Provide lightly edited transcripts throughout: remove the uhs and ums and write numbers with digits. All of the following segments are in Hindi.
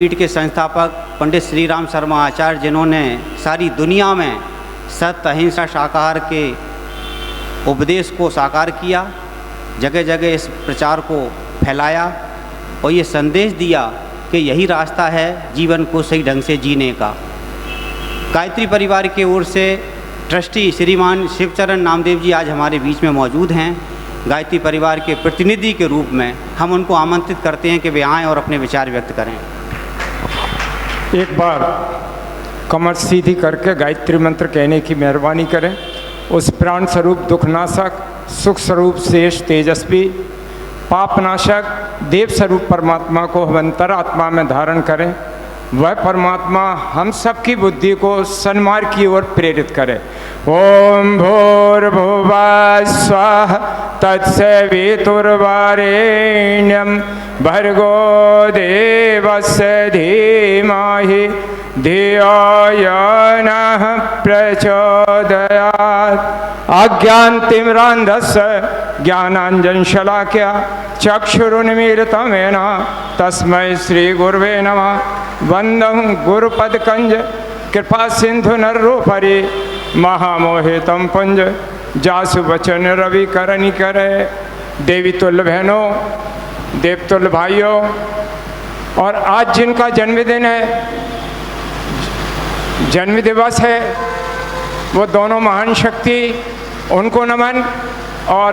पीठ के संस्थापक पंडित श्री राम शर्मा आचार्य, जिन्होंने सारी दुनिया में सत्य अहिंसा शाकाहार के उपदेश को साकार किया, जगह जगह इस प्रचार को फैलाया और ये संदेश दिया कि यही रास्ता है जीवन को सही ढंग से जीने का। गायत्री परिवार की ओर से ट्रस्टी श्रीमान शिवचरण नामदेव जी आज हमारे बीच में मौजूद हैं। गायत्री परिवार के प्रतिनिधि के रूप में हम उनको आमंत्रित करते हैं कि वे आएँ और अपने विचार व्यक्त करें। एक बार कमर सीधी करके गायत्री मंत्र कहने की मेहरबानी करें। उस प्राण स्वरूप दुखनाशक, सुख स्वरूप शेष तेजस्वी, पापनाशक देव स्वरूप परमात्मा को हम अंतरात्मा में धारण करें। वह परमात्मा हम सबकी बुद्धि को सन्मार्ग की ओर प्रेरित करे। ओम भूर्भुवः स्वः तत्सवितुर्वरेण्यं भर्गो देवस्य धीमहि धियो यो नः प्रचोदयात्। अज्ञानतिमिरान्धस्य ज्ञानाञ्जनशलाकया चक्षुरुन्मीलितं येन तस्मै श्रीगुरुवे नमः। वन्दं गुरुपदकंज कृपा सिंधु नरोपरि महामोहितं पुंज जासु वचन रवि करनी करे। देवी तुल्य बहनों, देवतुल्य भाइयों, और आज जिनका जन्मदिन है, जन्म दिवस है, वो दोनों महान शक्ति, उनको नमन। और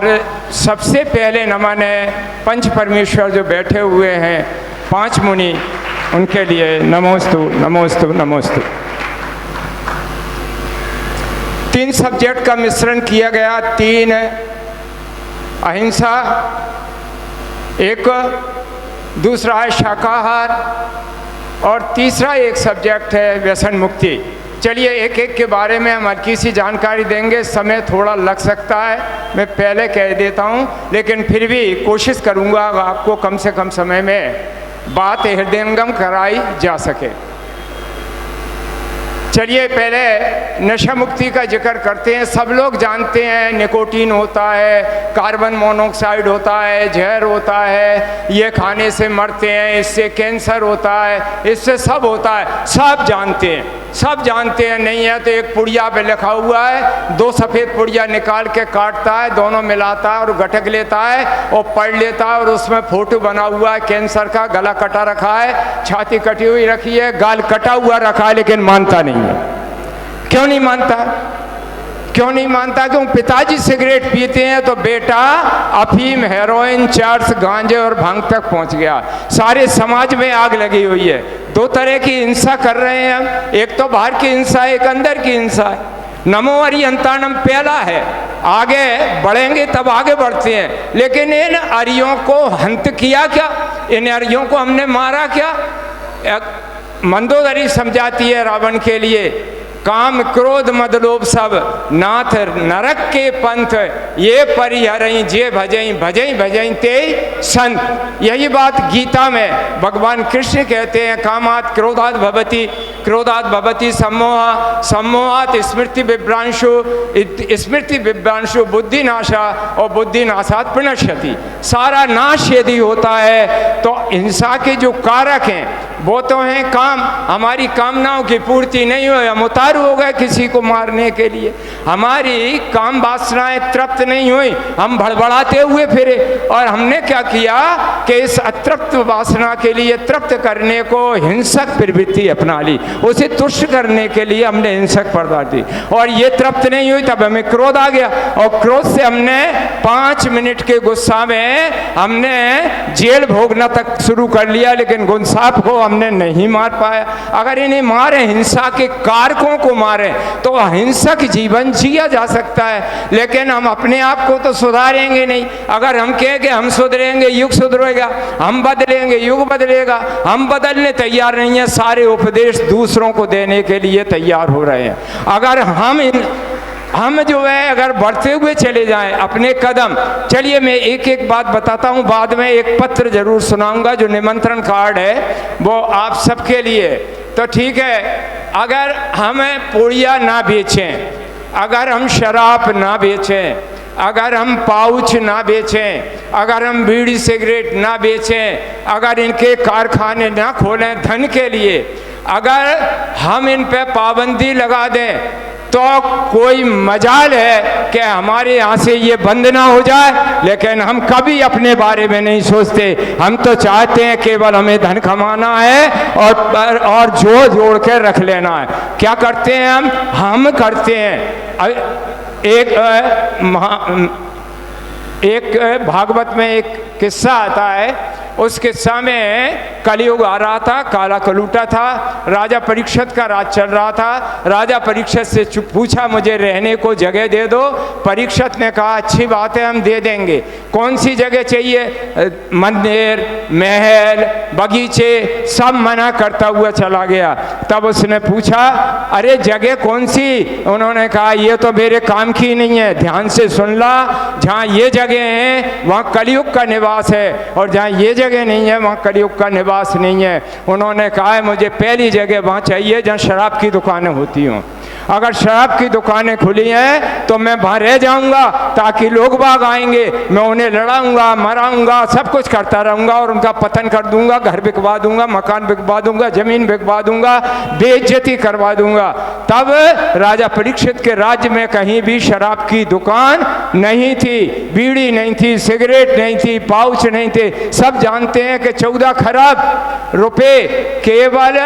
सबसे पहले नमन है पंच परमेश्वर जो बैठे हुए हैं, पांच मुनि, उनके लिए नमोस्तु नमोस्तु नमोस्तु। तीन सब्जेक्ट का मिश्रण किया गया, तीन अहिंसा, एक दूसरा है शाकाहार और तीसरा एक सब्जेक्ट है व्यसन मुक्ति। चलिए एक एक के बारे में हम हल्की सी जानकारी देंगे। समय थोड़ा लग सकता है, मैं पहले कह देता हूँ, लेकिन फिर भी कोशिश करूँगा आपको कम से कम समय में बात हृदयंगम कराई जा सके। चलिए पहले नशा मुक्ति का जिक्र करते हैं। सब लोग जानते हैं निकोटीन होता है, कार्बन मोनोऑक्साइड होता है, जहर होता है, ये खाने से मरते हैं, इससे कैंसर होता है, इससे सब होता है, सब जानते हैं, सब जानते हैं। नहीं है तो एक पुड़िया पे लिखा हुआ है, दो सफ़ेद पुड़िया निकाल के काटता है, दोनों मिलाता है और गटक लेता है और पढ़ लेता है, और उसमें फोटो बना हुआ है कैंसर का, गला कटा रखा है, छाती कटी हुई रखी है, गाल कटा हुआ रखा है, लेकिन मानता नहीं है। क्यों नहीं मानता? क्यों नहीं मानता? क्यों? पिताजी सिगरेट पीते हैं तो बेटा अफीम, हेरोइन, चर्स, गांजे और भांग तक पहुंच गया। सारे समाज में आग लगी हुई है। दो तरह की हिंसा कर रहे हैं हम, एक तो बाहर की हिंसा है, एक अंदर की हिंसा है। नमो अरियंताणम पहला है, आगे बढ़ेंगे तब आगे बढ़ते हैं, लेकिन इन अरियों को हंत किया क्या? इन अरियों को हमने मारा क्या? मंदोदरी समझाती है रावण के लिए, काम क्रोध मद लोभ सब नाथ नरक के पंथ, ये परिहरई जे भजई भजई भजई ते संत। यही बात गीता में भगवान कृष्ण कहते हैं, कामात क्रोधात भवति, क्रोधात भवति सम्मोह, सम्मोहात स्मृति विभ्रांशु, स्मृति विभ्रांशु बुद्धि नाशा और बुद्धि नाशात प्रणश्यति। सारा नाश यदि होता है तो हिंसा के जो कारक हैं वो तो हैं काम। हमारी कामनाओं की पूर्ति नहीं हुई, हम उतारू हो गए किसी को मारने के लिए। हमारी काम वासनाएं तृप्त नहीं हुई, हम भड़बड़ाते हुए फिरे, और हमने क्या किया कि इस अतृप्त वासना के लिए तृप्त करने को हिंसक प्रवृत्ति अपना ली, उसे तुष्ट करने के लिए हमने हिंसक पदार्थ दी, और ये तृप्त नहीं हुई तब हमें क्रोध आ गया, और क्रोध से हमने 5 मिनट के गुस्सा में हमने जेल भोगना तक शुरू कर लिया, लेकिन गुंसाप को हमने नहीं मार पाया। अगर इन्हें मारे, हिंसा के कारकों को मारे, तो हिंसक जीवन जिया जा सकता है, लेकिन हम अपने आप को तो सुधारेंगे नहीं। अगर हम कहें कि हम सुधरेंगे, युग सुधरेगा, हम बदलेंगे, युग बदलेगा, हम बदलने तैयार नहीं है, सारे उपदेश दूसरों को देने के लिए तैयार हो रहे हैं। अगर हम जो है अगर बढ़ते हुए चले जाएं अपने कदम। चलिए मैं एक एक बात बताता हूं, बाद में एक पत्र जरूर सुनाऊंगा जो निमंत्रण कार्ड है वो आप सबके लिए। तो ठीक है, अगर हम पुड़िया ना बेचें, अगर हम शराब ना बेचें, अगर हम पाउच ना बेचें, अगर हम बीड़ी सिगरेट ना बेचें, अगर इनके कारखाने ना खोलें धन के लिए, अगर हम इन पे पाबंदी लगा दें, तो कोई मजाल है कि हमारे यहाँ से ये बंद ना हो जाए। लेकिन हम कभी अपने बारे में नहीं सोचते। हम तो चाहते हैं केवल हमें धन कमाना है और जोड़ के रख लेना है। क्या करते हैं हम करते हैं। एक भागवत में एक किस्सा आता है। उस किस्सा में कलयुग आ रहा था, काला कलूटा था, राजा परीक्षित का राज चल रहा था। राजा परीक्षित से पूछा मुझे रहने को जगह दे दो। परीक्षित ने कहा अच्छी बात है, हम दे देंगे। कौन सी जगह चाहिए? मंदिर, महल, बगीचे, सब मना करता हुआ चला गया। तब उसने पूछा अरे जगह कौन सी? उन्होंने कहा ये तो मेरे काम की नहीं है, ध्यान से सुन ला। जहाँ ये जगह है वहाँ कलयुग का निवास है, और जहाँ ये जगह नहीं है वहाँ कलयुग का निवास नहीं है। उन्होंने कहा है मुझे पहली जगह वहाँ चाहिए जहाँ शराब की दुकानें होती हों। अगर शराब की दुकानें खुली हैं तो मैं वहाँ रह जाऊंगा, ताकि लोग बाग आएंगे, मैं उन्हें लड़ाऊंगा, मराऊंगा, सब कुछ करता रहूंगा और उनका पतन कर दूंगा, घर बिकवा दूंगा, मकान बिकवा दूंगा, जमीन बिकवा दूंगा, बेइज्जती करवा दूंगा। तब राजा परीक्षित के राज्य में कहीं भी शराब की दुकान नहीं थी, बीड़ी नहीं थी, सिगरेट नहीं थी, पाउच नहीं थे। सब जानते हैं कि 14 खरब रुपए केवल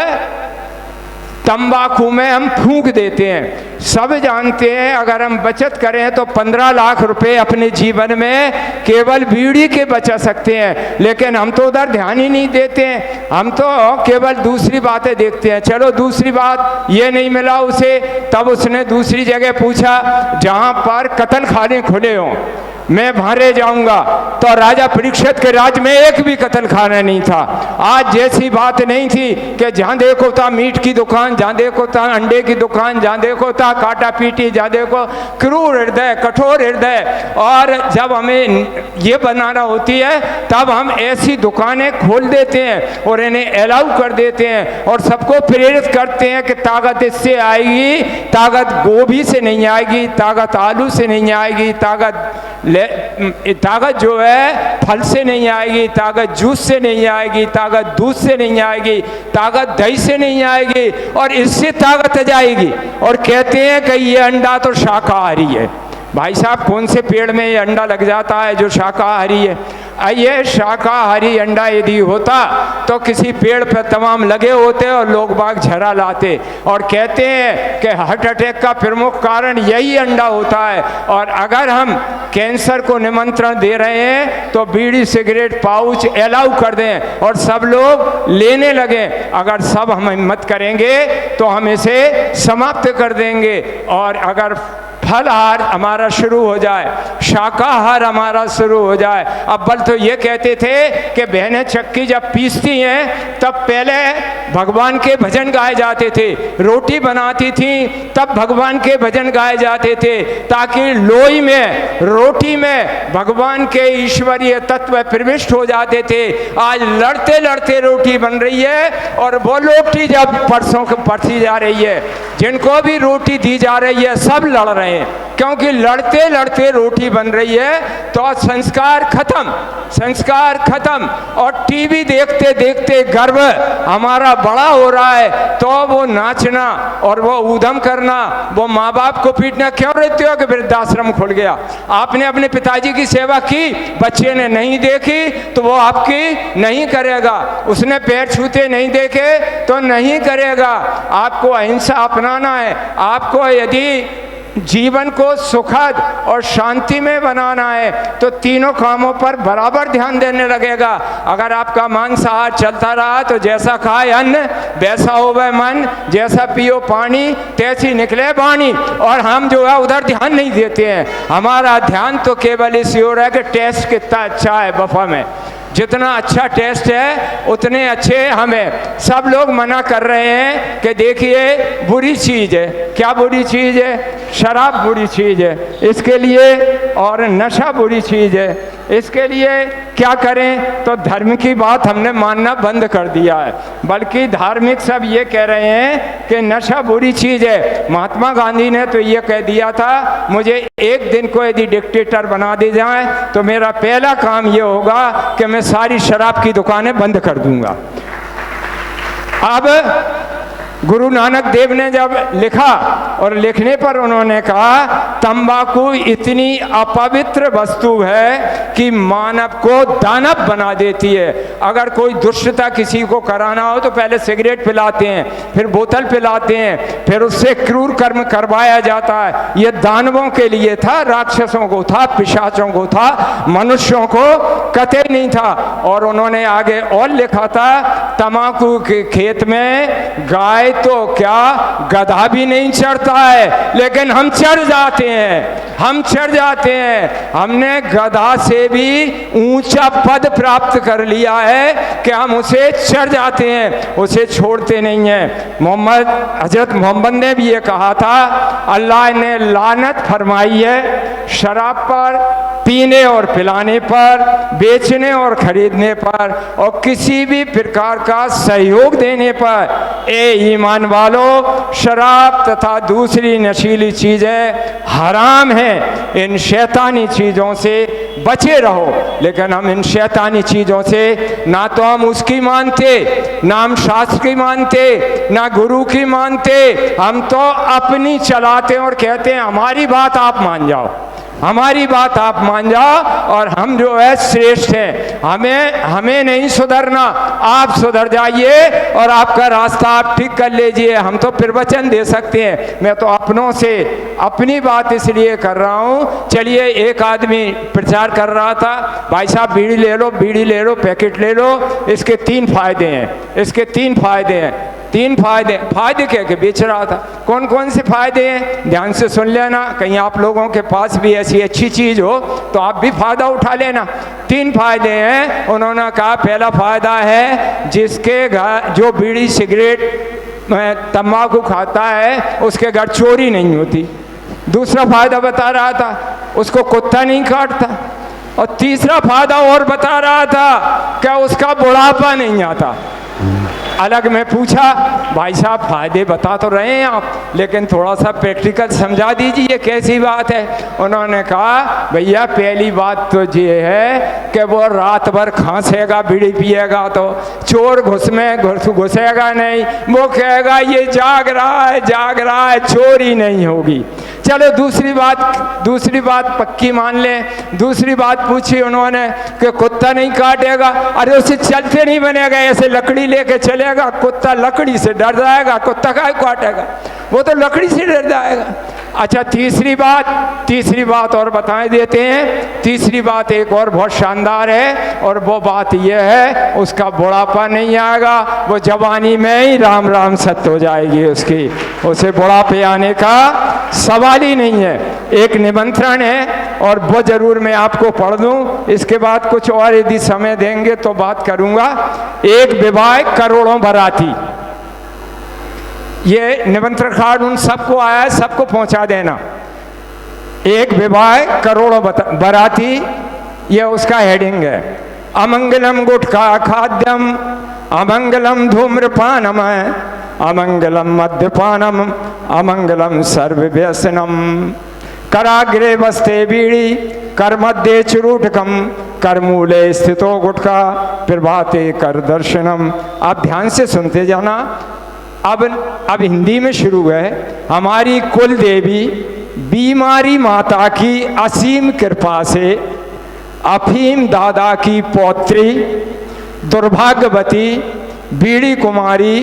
तंबाकू में हम फूंक देते हैं। सब जानते हैं अगर हम बचत करें तो 15 लाख रुपए अपने जीवन में केवल बीड़ी के बचा सकते हैं। लेकिन हम तो उधर ध्यान ही नहीं देते हैं, हम तो केवल दूसरी बातें देखते हैं। चलो दूसरी बात, ये नहीं मिला उसे, तब उसने दूसरी जगह पूछा जहां पर कत्ल खाने खुले हों, मैं वहां रह जाऊंगा। तो राजा परीक्षित के राज्य में एक भी कत्ल खाना नहीं था। आज जैसी बात नहीं थी कि जहाँ देखो था मीट की दुकान, जहाँ देखो था अंडे की दुकान, जहाँ देखो था काटा पीटी, जहाँ देखो क्रूर हृदय, कठोर हृदय। और जब हमें ये बनाना होती है तब हम ऐसी दुकानें खोल देते हैं और इन्हें अलाउ कर देते हैं और सबको प्रेरित करते हैं कि ताकत इससे आएगी, ताकत गोभी से नहीं आएगी, ताकत आलू से नहीं आएगी, ताकत जो है फल से नहीं आएगी, ताकत जूस से नहीं आएगी, ताकत दूध से नहीं आएगी, ताकत दही से नहीं आएगी, और इससे ताकत आ जाएगी। और कहते हैं कि ये अंडा तो शाकाहारी है। भाई साहब कौन से पेड़ में ये अंडा लग जाता है जो शाकाहारी है? ये शाकाहारी अंडा यदि होता तो किसी पेड़ पर तमाम लगे होते और लोग बाग झरा लाते। और कहते हैं कि हार्ट अटैक का प्रमुख कारण यही अंडा होता है। और अगर हम कैंसर को निमंत्रण दे रहे हैं तो बीड़ी सिगरेट पाउच अलाउ कर दें और सब लोग लेने लगें। अगर सब हम हिम्मत करेंगे तो हम इसे समाप्त कर देंगे। और अगर फलाहार हमारा शुरू हो जाए, शाकाहार हमारा शुरू हो जाए। अब बल तो ये कहते थे कि बहनें चक्की जब पीसती हैं तब पहले भगवान के भजन गाए जाते थे, रोटी बनाती थी तब भगवान के भजन गाए जाते थे, ताकि लोई में, रोटी में भगवान के ईश्वरीय तत्व प्रविष्ट हो जाते थे। आज लड़ते लड़ते रोटी बन रही है और वो रोटी जब परसों को परसी जा रही है, जिनको भी रोटी दी जा रही है सब लड़ रहे हैं, क्योंकि लड़ते लड़ते रोटी बन रही है। तो संस्कार खत्म, संस्कार खत्म। और टीवी देखते देखते गर्व हमारा बड़ा हो रहा है, तो वो नाचना और वो ऊधम करना, वो माँ बाप को पीटना। क्यों रहते हो कि वृद्धाश्रम खुल गया, आपने अपने पिताजी की सेवा की, बच्चे ने नहीं देखी तो वो आपकी नहीं करेगा, उसने पैर छूते नहीं देखे तो नहीं करेगा। आपको अहिंसा अपनाना है। आपको यदि जीवन को सुखद और शांति में बनाना है तो तीनों कामों पर बराबर ध्यान देने लगेगा। अगर आपका मांसाहार चलता रहा तो जैसा खाए अन्न वैसा होवे मन, जैसा पियो पानी तैसी निकले वाणी। और हम जो है उधर ध्यान नहीं देते हैं। हमारा ध्यान तो केवल इसी ओर है कि टेस्ट कितना अच्छा है बफा में, जितना अच्छा टेस्ट है उतने अच्छे हमें। सब लोग मना कर रहे हैं कि देखिए बुरी चीज़ है। क्या बुरी चीज़ है? शराब बुरी चीज़ है इसके लिए, और नशा बुरी चीज़ है इसके लिए। क्या करें? तो धर्म की बात हमने मानना बंद कर दिया है। बल्कि धार्मिक सब ये कह रहे हैं कि नशा बुरी चीज़ है। महात्मा गांधी ने तो ये कह दिया था, मुझे एक दिन को यदि डिक्टेटर बना दे जाए तो मेरा पहला काम ये होगा कि मैं सारी शराब की दुकानें बंद कर दूंगा। अब गुरु नानक देव ने जब लिखा और लिखने पर उन्होंने कहा तंबाकू इतनी अपवित्र वस्तु है कि मानव को दानव बना देती है। अगर कोई दुष्टता किसी को कराना हो तो पहले सिगरेट पिलाते हैं, फिर बोतल पिलाते हैं, फिर उससे क्रूर कर्म करवाया जाता है। ये दानवों के लिए था, राक्षसों को था, पिशाचों को था, मनुष्यों को कतई नहीं था। और उन्होंने आगे और लिखा था तंबाकू के खेत में गाय तो क्या गधा भी नहीं चढ़ता है, लेकिन हम चढ़ जाते हैं, हम चढ़ जाते हैं। हमने गधा से भी ऊंचा पद प्राप्त कर लिया है कि हम उसे चढ़ जाते हैं, उसे छोड़ते नहीं हैं। हजरत मोहम्मद ने भी ये कहा था, अल्लाह ने लानत फरमाई है शराब पर, पीने और पिलाने पर, बेचने और खरीदने पर, और किसी भी प्रकार का सहयोग देने पर। ए ईमान वालों, शराब तथा दूसरी नशीली चीज़ें हराम हैं। इन शैतानी चीज़ों से बचे रहो। लेकिन हम इन शैतानी चीज़ों से ना तो हम उसकी मानते, ना हम शास्त्र की मानते, ना गुरु की मानते। हम तो अपनी चलाते और कहते हैं हमारी बात आप मान जाओ, हमारी बात आप मान जाओ और हम जो है श्रेष्ठ हैं। हमें नहीं सुधरना, आप सुधर जाइए और आपका रास्ता आप ठीक कर लीजिए। हम तो प्रवचन दे सकते हैं। मैं तो अपनों से अपनी बात इसलिए कर रहा हूँ। चलिए, एक आदमी प्रचार कर रहा था, भाई साहब बीड़ी ले लो, बीड़ी ले लो, पैकेट ले लो, इसके 3 फायदे हैं, इसके 3 फायदे हैं। 3 फायदे, फायदे क्या के बेच रहा था। कौन कौन से फायदे हैं ध्यान से सुन लेना, कहीं आप लोगों के पास भी ऐसी अच्छी चीज़ हो तो आप भी फायदा उठा लेना। 3 फायदे हैं। उन्होंने कहा पहला फायदा है जिसके घर जो बीड़ी सिगरेट तंबाकू खाता है उसके घर चोरी नहीं होती। दूसरा फायदा बता रहा था उसको कुत्ता नहीं काटता। और तीसरा फायदा और बता रहा था क्या उसका बुढ़ापा नहीं आता। अलग में पूछा, भाई साहब फायदे बता तो रहे हैं आप, लेकिन थोड़ा सा प्रैक्टिकल समझा दीजिए कैसी बात है। उन्होंने कहा भैया पहली बात तो ये है कि वो रात भर खांसेगा, बीड़ी पिएगा तो चोर घुसेगा नहीं, वो कहेगा ये जाग रहा है, चोरी नहीं होगी। चलो दूसरी बात पक्की मान लें। दूसरी बात पूछी उन्होंने कि कुत्ता नहीं काटेगा। अरे उसे चलते नहीं बनेगा, ऐसे लकड़ी लेके चलेगा, कुत्ता लकड़ी से डर जाएगा, कुत्ता काय काटेगा, वो तो लकड़ी से डर जाएगा। अच्छा तीसरी बात और बता देते हैं। तीसरी बात एक और बहुत शानदार है, और वो बात यह है उसका बुढ़ापा नहीं आएगा, वो जवानी में ही राम राम सत्य हो जाएगी उसकी, उसे बुढ़ापे आने का सवाल ही नहीं है। एक निमंत्रण है और वो जरूर मैं आपको पढ़ दूं, इसके बाद कुछ और यदि समय देंगे तो बात करूंगा। एक विवाह करोड़ों बाराती, ये निमंत्रण कार्ड उन सबको आया है, सबको पहुंचा देना। एक विवाह करोड़ों बाराती, ये उसका हेडिंग है। अमंगलम गुटखा खाद्यम, अमंगलम धूम्रपानम, अमंगलम मद्यपानम, अमंगलम सर्व व्यसनम। कराग्रे बस्ते बीड़ी, कर मध्य चुरूटकम, कर मूले स्थितो गुटखा, प्रभाते कर दर्शनम। आप ध्यान से सुनते जाना। अब हिंदी में शुरू है। हमारी कुल देवी बीमारी माता की असीम कृपा से अफीम दादा की पौत्री दुर्भाग्यवती बीड़ी कुमारी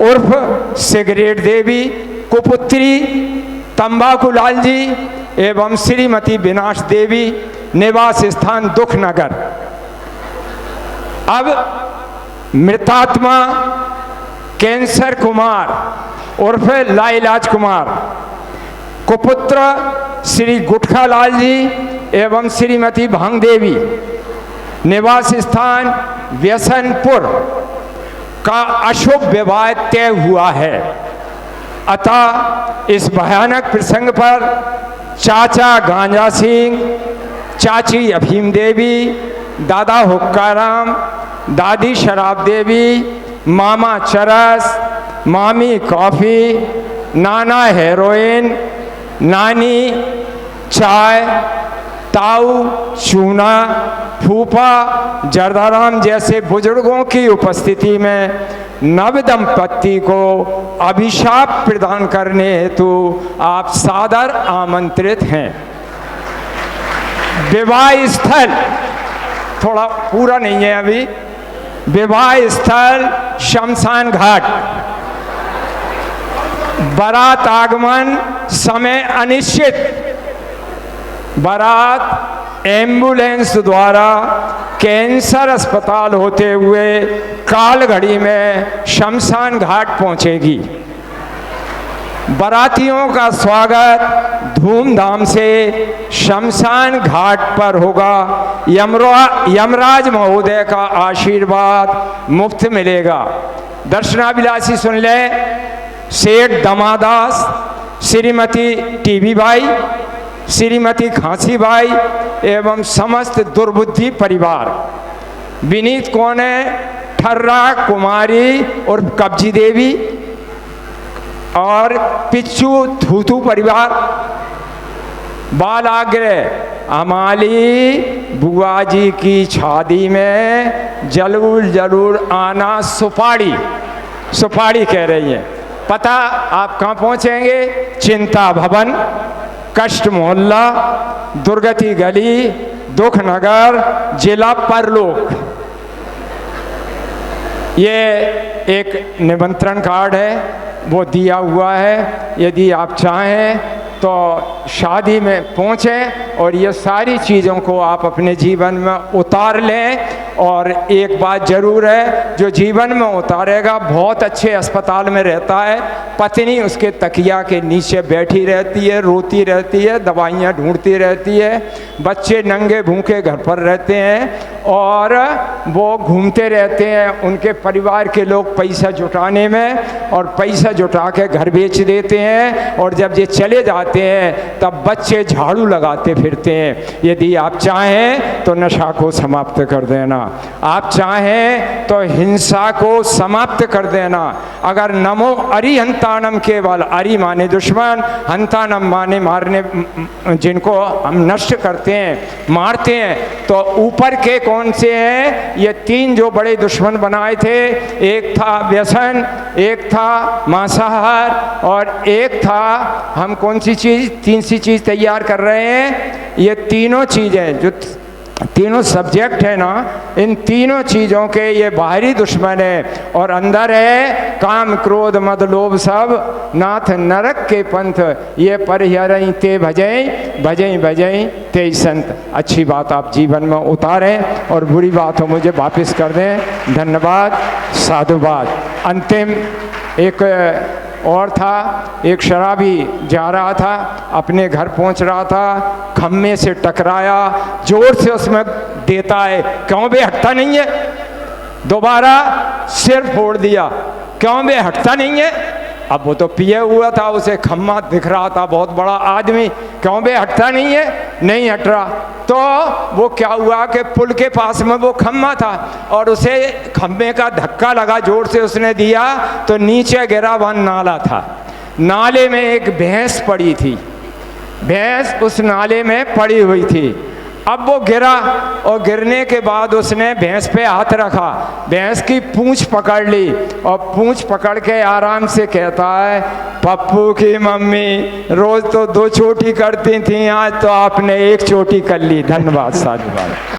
उर्फ सिगरेट देवी कुपुत्री तंबाकू लाल जी एवं श्रीमती विनाश देवी, निवास स्थान दुख नगर। अब मृतात्मा कैंसर कुमार उर्फ लाइलाज कुमार, कुपुत्र श्री गुटखा लाल जी एवं श्रीमती भांग देवी, निवास स्थान व्यसनपुर का अशुभ विवाह तय हुआ है। अतः इस भयानक प्रसंग पर चाचा गांजा सिंह, चाची अफीम देवी, दादा हुक्का राम, दादी शराब देवी, मामा चरस, मामी कॉफ़ी, नाना हेरोइन, नानी चाय, ताऊ चूना, फूफा जर्दाराम जैसे बुजुर्गों की उपस्थिति में नव दंपति को अभिशाप प्रदान करने हेतु आप सादर आमंत्रित हैं। विवाह स्थल थोड़ा पूरा नहीं है अभी। विवाह स्थल शमशान घाट। बारात आगमन समय अनिश्चित। बारात एम्बुलेंस द्वारा कैंसर अस्पताल होते हुए काल घड़ी में शमशान घाट पहुंचेगी। बारातियों का स्वागत धूमधाम से शमशान घाट पर होगा। यमराज महोदय का आशीर्वाद मुफ्त मिलेगा। दर्शनाभिलाषी सुन ले। सेठ दमादास, श्रीमती टीबी बाई, श्रीमती खांसी बाई एवं समस्त दुर्बुद्धि परिवार। विनीत कौन है? ठर्रा कुमारी और कब्जी देवी और पिच्चू थूथू परिवार। बाल आग्रह, हमारी बुआ जी की शादी में जरूर आना। सुपाड़ी कह रही है। पता आप कहाँ पहुँचेंगे? चिंता भवन, कष्ट मोहल्ला, दुर्गति गली, दुख नगर, जिला परलोक। ये एक निमंत्रण कार्ड है, वो दिया हुआ है। यदि आप चाहें तो शादी में पहुँचें और ये सारी चीज़ों को आप अपने जीवन में उतार लें। और एक बात ज़रूर है, जो जीवन में उतारेगा बहुत अच्छे अस्पताल में रहता है। पत्नी उसके तकिया के नीचे बैठी रहती है, रोती रहती है, दवाइयाँ ढूंढती रहती है। बच्चे नंगे भूखे घर पर रहते हैं और वो घूमते रहते हैं। उनके परिवार के लोग पैसा जुटाने में और पैसा जुटा के घर बेच देते हैं और जब ये चले जाते हैं तब बच्चे झाड़ू लगाते फिरते हैं। यदि आप चाहें तो नशा को समाप्त कर देना, आप चाहें तो हिंसा को समाप्त कर देना। अगर नमो अरिहंतानम, केवल अरि माने दुश्मन, हंतानम माने मारने, जिनको हम नष्ट करते हैं, मारते हैं, तो ऊपर के कौन से हैं? ये तीन जो बड़े दुश्मन बनाए थे। एक था व्यसन, एक था मांसाहार और एक था हम कौन सी चीज़, तीन सी चीज़ तैयार कर रहे हैं। ये तीनों चीज़ें जो तीनों सब्जेक्ट है ना, इन तीनों चीज़ों के ये बाहरी दुश्मन है और अंदर है काम क्रोध मद लोभ सब, नाथ नरक के पंथ ये परिहरई ते भजई, भजई ते संत। अच्छी बात आप जीवन में उतारें और बुरी बात हो मुझे वापस कर दें। धन्यवाद, साधुवाद। अंतिम एक और था, एक शराबी जा रहा था, अपने घर पहुंच रहा था, खम्भे से टकराया, जोर से उसमें देता है, क्यों बे हटता नहीं है? दोबारा सिर फोड़ दिया, क्यों बे हटता नहीं है? अब वो तो पिए हुआ था, उसे खम्मा दिख रहा था, बहुत बड़ा आदमी, क्यों बे हटता नहीं है? नहीं हट रहा। तो वो क्या हुआ कि पुल के पास में वो खम्मा था और उसे खम्भे का धक्का लगा, जोर से उसने दिया तो नीचे गिरा। वहाँ नाला था, नाले में एक भैंस पड़ी थी, भैंस उस नाले में पड़ी हुई थी। अब वो गिरा और गिरने के बाद उसने भैंस पे हाथ रखा, भैंस की पूंछ पकड़ ली और पूंछ पकड़ के आराम से कहता है, पप्पू की मम्मी रोज तो 2 चोटी करती थी, आज तो आपने 1 चोटी कर ली। धन्यवाद, साधुवाद।